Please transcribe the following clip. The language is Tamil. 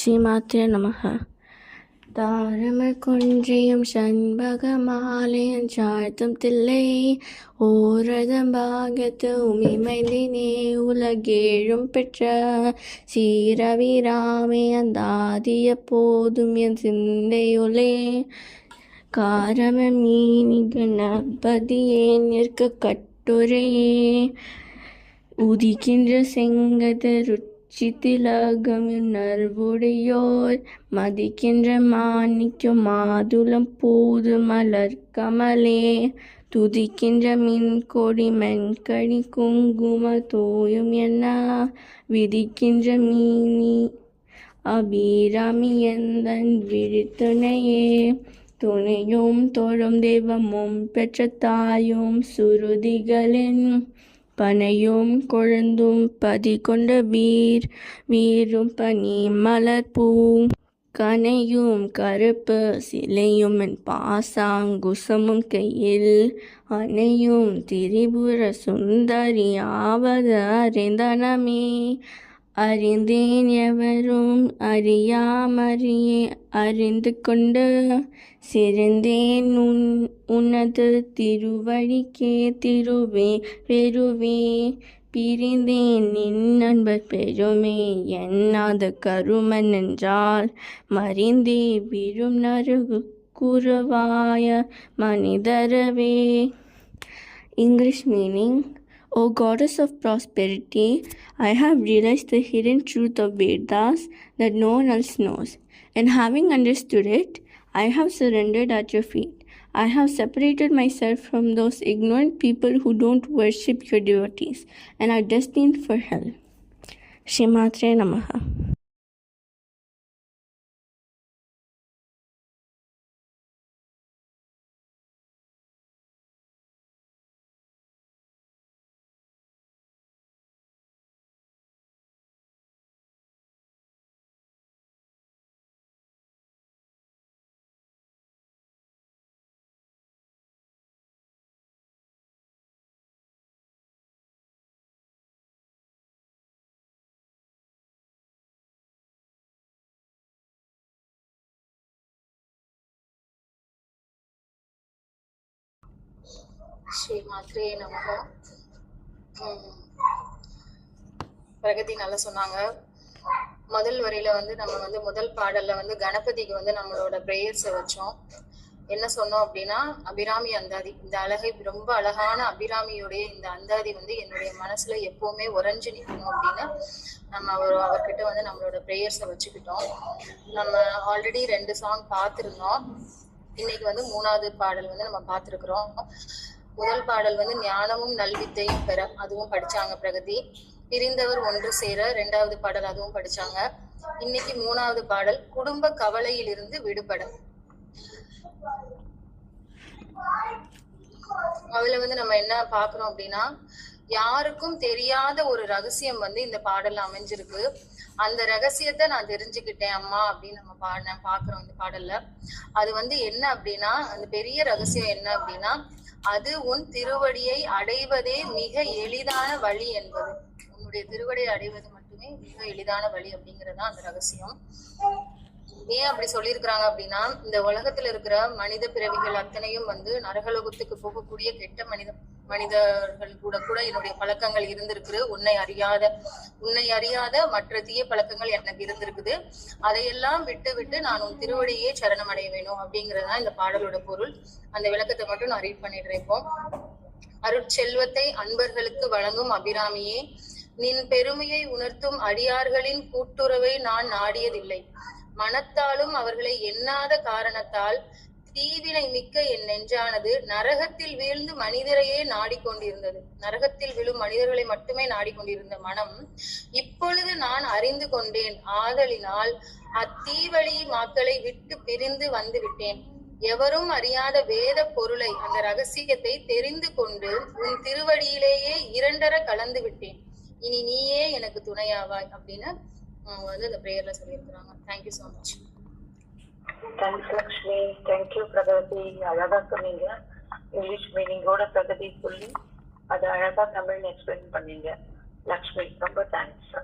ஸ்ரீமாத்ரே நமக. தாரமர் குன்றியும் சண்பகமாலையன் சாழ்த்தும் தில்லை ஓரதம் பாகத்து உமிமைந்தினே உலகேழும் பெற்ற சீரவிராமே அந்தாதிய போதும் என் சிந்தையுளே காரமன் மீனி கணபதியே நிற்க கட்டுரையே உதிக்கின்ற செங்கதரு சித்திலகம் நர்வுடையோர் மதிக்கின்ற மாணிக்கம் மாதுளம் பூது மலர் கமலே துதிக்கின்ற மின்கொடி மென்கடி குங்கும தோயும் என்ன விதிக்கின்ற மீனி அபிராமி எந்தன் விழித்துணையே துணையும் தொழும் தெய்வமும் பெற்ற தாயும் சுருதிகளின் பனையும் கொழுந்தும் பதி கொண்ட வீரும் பனி மலர்பூ கனையும் கருப்பு சிலையும் என் பாசாங்குசமும் கையில் அணையும் திரிபுர சுந்தரியாவது அறிந்தனமே அறிந்தேன் எவரும் அறியாமறியே அறிந்து கொண்டு சிறந்தேன் உனது திருவழிக்கே திருவே பெருவே பிரிந்தேன் நின் நண்பர் பெருமே என்னாத கருமன் என்றால் மறிந்தே விழும் நறுகு குருவாய மனிதரவே. English meaning: O goddess of prosperity, I have realized the hidden truth of Vedas that no one else knows, and having understood it, I have surrendered at your feet. I have separated myself from those ignorant people who don't worship your devotees and are destined for hell. Shrimatre Namaha. ஸ்ரீமாத்ரே நமக. பிரகதி நல்லா சொன்னாங்க. முதல் வரியில நம்ம முதல் பாடல்ல கணபதிக்கு நம்மளோட பிரேயர்ஸை வச்சோம். என்ன சொன்னோம் அப்படின்னா, அபிராமி அந்தாதி, இந்த அழகை ரொம்ப அழகான அபிராமியோடைய இந்த அந்தாதி என்னுடைய மனசுல எப்பவுமே உறைஞ்சு நிற்கணும் அப்படின்னு நம்ம அவர்கிட்ட நம்மளோட பிரேயர்ஸை வச்சுக்கிட்டோம். நம்ம ஆல்ரெடி 2 சாங் பார்த்துருந்தோம். இன்னைக்கு 3வது பாடல் நம்ம பார்த்துருக்குறோம். முதல் பாடல் ஞானமும் நல்வித்தையும் பெற, அதுவும் படிச்சாங்க பிரகதி. பிரிந்தவர் ஒன்று சேர, 2வது பாடல் அதுவும் படிச்சாங்க. இன்னைக்கு 3வது பாடல் குடும்ப கவலையிலிருந்து விடுபட. அதுல நம்ம என்ன பாக்குறோம் அப்படின்னா, யாருக்கும் தெரியாத ஒரு ரகசியம் இந்த பாடல்ல அமைஞ்சிருக்கு. அந்த ரகசியத்தை நான் தெரிஞ்சுக்கிட்டேன் அம்மா அப்படின்னு நம்ம பாக்குறோம் இந்த பாடல்ல. அது என்ன அப்படின்னா, அந்த பெரிய ரகசியம் என்ன அப்படின்னா, அது உன் திருவடியை அடைவதே மிக எளிதான வழி என்பது. உன்னுடைய திருவடியை அடைவது மட்டுமே மிக எளிதான வழி அப்படிங்கறதுதான் அந்த ரகசியம். ஏன் அப்படி சொல்லியிருக்கிறாங்க அப்படின்னா, இந்த உலகத்துல இருக்கிற மனித பிறவிகள் அத்தனையும் நரகலோகத்துக்கு போகக்கூடிய கெட்ட மனிதர்கள் கூட என்னுடைய பழக்கங்கள் இருந்திருக்கு. உன்னை அறியாத மற்ற தீய பழக்கங்கள் எனக்கு இருந்திருக்குது. அதையெல்லாம் விட்டு நான் உன் திருவடியே சரணம் அடைய வேணும் அப்படிங்கறதுதான் இந்த பாடலோட பொருள். அந்த விளக்கத்தை மட்டும் நான் ரீட் பண்ணிடுறேன். இப்போ, அருட்செல்வத்தை அன்பர்களுக்கு வழங்கும் அபிராமியே, நின் பெருமையை உணர்த்தும் அடியார்களின் கூட்டுறவை நான் நாடியதில்லை. மனத்தாலும் அவர்களை எண்ணாத காரணத்தால் தீவினை மிக்க என் நெஞ்சானது நரகத்தில் வீழ்ந்து மனிதரையே நாடிக்கொண்டிருந்தது. நரகத்தில் விழும் மனிதர்களை மட்டுமே நாடிக்கொண்டிருந்த மனம் இப்பொழுது நான் அறிந்து கொண்டேன். ஆதலினால் அத்தீவழி மாக்களை விட்டு பிரிந்து வந்து விட்டேன். எவரும் அறியாத வேத பொருளை, அந்த ரகசியத்தை தெரிந்து கொண்டு உன் திருவடியிலேயே 2 கலந்து விட்டேன். இனி நீயே எனக்கு துணையாவாய் அப்படின்னு இந்த பிரேயர்ல சொல்லியிருக்கிறாங்க. Thank you so much. Thanks Lakshmi. Thank you Pragathi. அழகா சொன்னீங்க. இங்கிலீஷ் மீனிங்கோட பிரகதி சொல்லி அதை அழகா தமிழ் எக்ஸ்பிளைன் பண்ணீங்க லக்ஷ்மி. ரொம்ப தேங்க்ஸ்.